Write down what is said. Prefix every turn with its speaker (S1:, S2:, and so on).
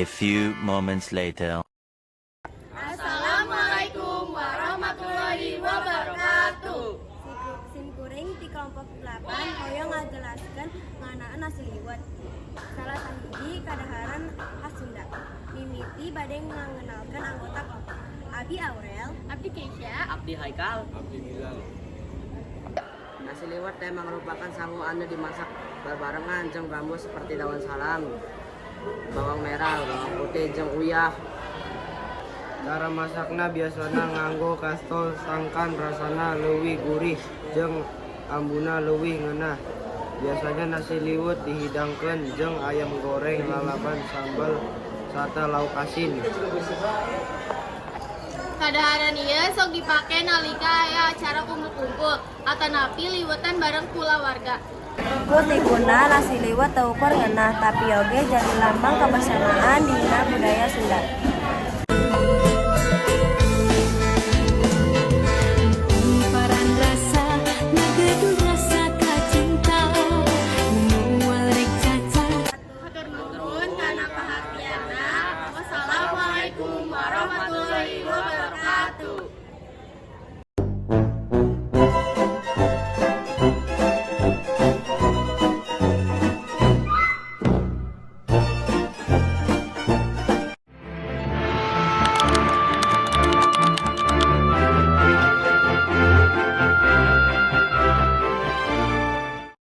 S1: few moments later.
S2: Assalamualaikum warahmatullahi wabarakatuh.
S3: Simkuring di kelompok 8 hoyong ngajelaskeun ngeunaan nasi liwet. Salah sahiji kadaharan khas Sunda. Mimiti bade ngangenalkeun anggota kelompok. Abi Aurel,
S2: Abdi Keisha,
S4: Abdi Haikal.
S5: Nasi liwet memang merupakan sangu anu dimasak berbarengan jeung bambu seperti daun salam, bawang merah, bawang putih, jeung uyah.
S6: Cara masakna biasana nganggo kastol sangkan rasana leuwih gurih jeung ambuna leuwih ngeunah. Biasanya nasi liwet dihidangkeun jeung ayam goreng lalaban sambal sarta lauk asin.
S2: kadaharan ieu sok dipake nalika aya acara kumpul-kumpul atanapi liwetan bareng kulawarga.
S3: Kutikuna nasi liwet teu ukur ngeunah tapi oge jadi lambang kebersamaan dina budaya Sunda.